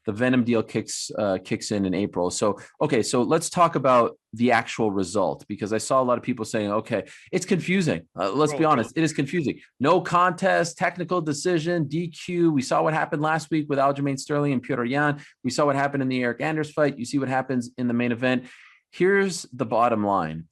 The Venom deal kicks in April. So, okay, so let's talk about the actual result, because I saw a lot of people saying, okay, it's confusing. Let's be honest. It is confusing. No contest, technical decision, DQ. We saw what happened last week with Aljamain Sterling and Petr Yan. We saw what happened in the Eric Anders fight. You see what happens in the main event. Here's the bottom line.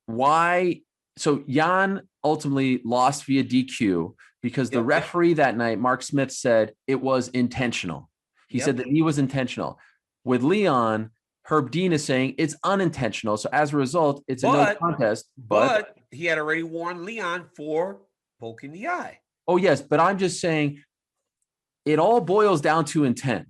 Why? So Yan ultimately lost via DQ because the referee that night, Mark Smith, said it was intentional. He said that he was intentional. With Leon, Herb Dean is saying it's unintentional. So as a result, it's a no contest. But he had already warned Leon for poking the eye. Oh, yes. But I'm just saying it all boils down to intent.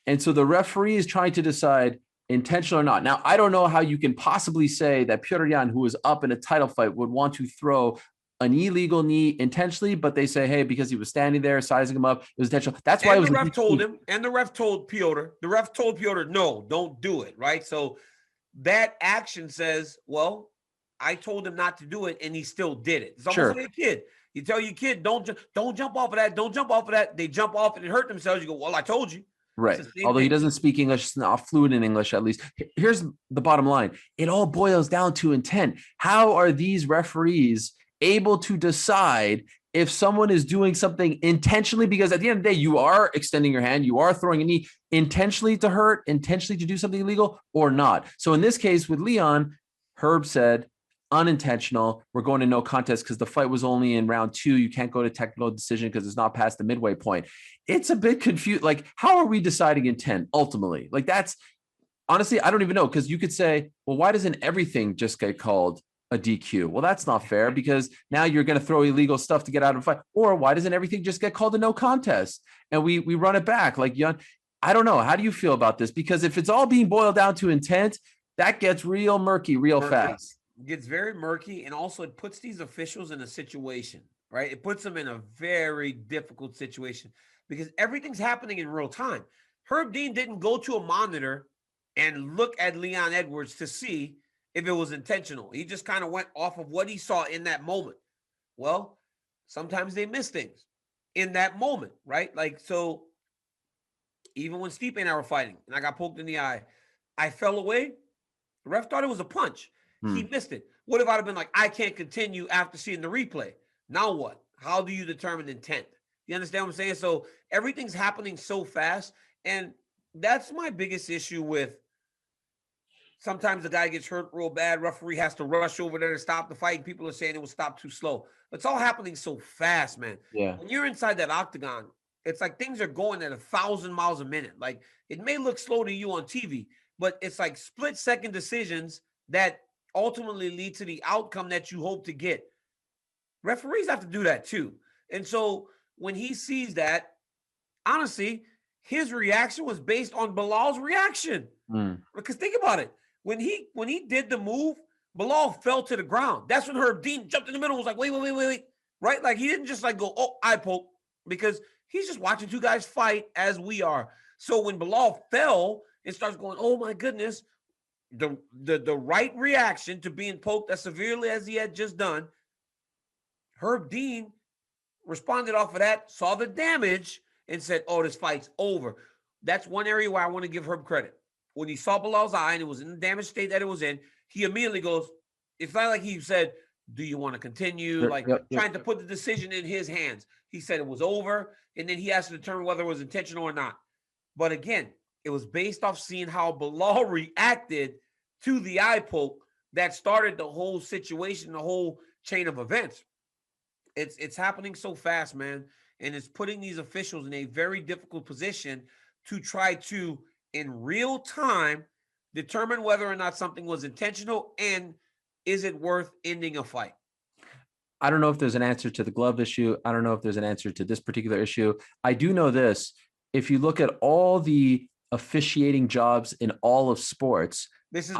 And so the referee is trying to decide intentional or not. Now, I don't know how you can possibly say that Petr Yan, who was up in a title fight, would want to throw an illegal knee intentionally, but they say, hey, because he was standing there, sizing him up, it was intentional. That's why it was the ref told him, and the ref told Petr, no, don't do it, right? So that action says, well, I told him not to do it, and he still did it. It's almost like a kid. You tell your kid, don't jump off of that, don't jump off of that. They jump off and hurt themselves. You go, well, I told you. Right. Although he doesn't speak English, it's not fluent in English, at least. Here's the bottom line. It all boils down to intent. How are these referees able to decide if someone is doing something intentionally? Because at the end of the day, you are extending your hand, you are throwing a knee intentionally to hurt, intentionally to do something illegal, or not. So in this case with Leon, Herb said unintentional. We're going to no contest because the fight was only in round 2. You can't go to technical decision because it's not past the midway point. It's a bit confused. Like, how are we deciding intent ultimately? Like, that's honestly, I don't even know, because you could say, well, why doesn't everything just get called a DQ? Well, that's not fair, because now you're going to throw illegal stuff to get out of a fight. Or why doesn't everything just get called a no contest and we run it back? Like, I don't know. How do you feel about this? Because if it's all being boiled down to intent, that gets real murky fast. It gets very murky, and also it puts these officials in a situation, right? It puts them in a very difficult situation because everything's happening in real time. Herb Dean didn't go to a monitor and look at Leon Edwards to see if it was intentional. He just kind of went off of what he saw in that moment. Well, sometimes they miss things in that moment, right? Like, so even when Stipe and I were fighting and I got poked in the eye, I fell away. The ref thought it was a punch. He missed it. What if I'd have been like, I can't continue after seeing the replay? Now what? How do you determine intent? You understand what I'm saying? So everything's happening so fast. And that's my biggest issue with sometimes the guy gets hurt real bad. Referee has to rush over there to stop the fight. People are saying it was stopped too slow. It's all happening so fast, man. Yeah. When you're inside that octagon, it's like things are going at 1,000 miles a minute. Like, it may look slow to you on TV, but it's like split-second decisions that ultimately lead to the outcome that you hope to get. Referees have to do that too. And so when he sees that, honestly, his reaction was based on Belal's reaction. Because think about it. When he did the move, Belal fell to the ground. That's when Herb Dean jumped in the middle and was like, wait. Right? Like, he didn't just like go, oh, eye poke, because he's just watching two guys fight as we are. So when Belal fell and starts going, oh my goodness, the right reaction to being poked as severely as he had just done, Herb Dean responded off of that, saw the damage, and said, oh, this fight's over. That's one area where I want to give Herb credit. When he saw Belal's eye and it was in the damaged state that it was in, he immediately goes, it's not like he said, do you want to continue? Trying to put the decision in his hands. He said it was over, and then he has to determine whether it was intentional or not. But again, it was based off seeing how Belal reacted to the eye poke that started the whole situation, the whole chain of events. It's happening so fast, man. And it's putting these officials in a very difficult position to try to, in real time, determine whether or not something was intentional and is it worth ending a fight. I don't know if there's an answer to the glove issue. I don't know if there's an answer to this particular issue. I do know this. If you look at all the officiating jobs in all of sports, this is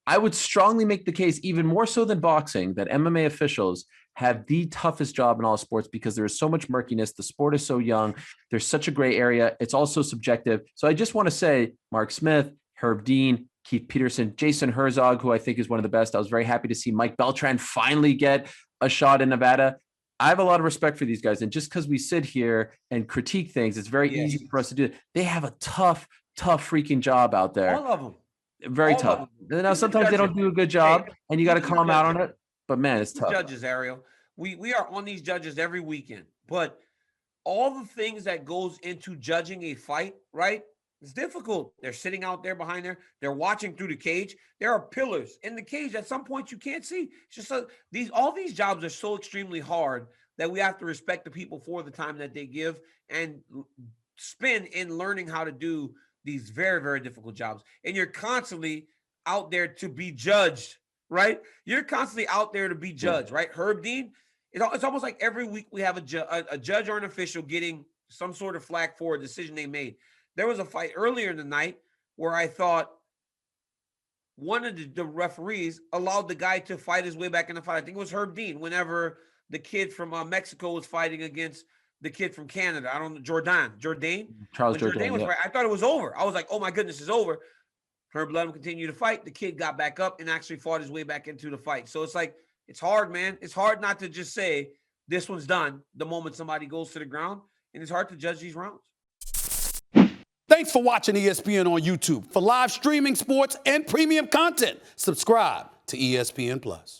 I would strongly make the case, even more so than boxing, that MMA officials have the toughest job in all sports because there is so much murkiness. The sport is so young. There's such a gray area. It's also subjective. So I just want to say Mark Smith, Herb Dean, Keith Peterson, Jason Herzog, who I think is one of the best. I was very happy to see Mike Beltran finally get a shot in Nevada. I have a lot of respect for these guys. And just because we sit here and critique things, it's very easy for us to do it. They have a tough freaking job out there. All of them. Very tough. Now, sometimes they don't do a good job, and you got to call them out on it. But man, it's tough. Judges, Ariel. We are on these judges every weekend. But all the things that goes into judging a fight, right? It's difficult. They're sitting out there behind there. They're watching through the cage. There are pillars in the cage at some point you can't see. It's just all these jobs are so extremely hard that we have to respect the people for the time that they give and spend in learning how to do these very, very difficult jobs. And you're constantly out there to be judged, right? You're constantly out there to be judged, right? Herb Dean, it's almost like every week we have a judge or an official getting some sort of flack for a decision they made. There was a fight earlier in the night where I thought one of the referees allowed the guy to fight his way back in the fight. I think it was Herb Dean whenever the kid from Mexico was fighting against the kid from Canada. I don't know, Jourdain. Charles Jourdain. Was I thought it was over. I was like, oh my goodness, it's over. Herb let him continue to fight. The kid got back up and actually fought his way back into the fight. So it's like, it's hard, man. It's hard not to just say this one's done the moment somebody goes to the ground, and it's hard to judge these rounds. Thanks for watching ESPN on YouTube. For live streaming sports and premium content, subscribe to ESPN+.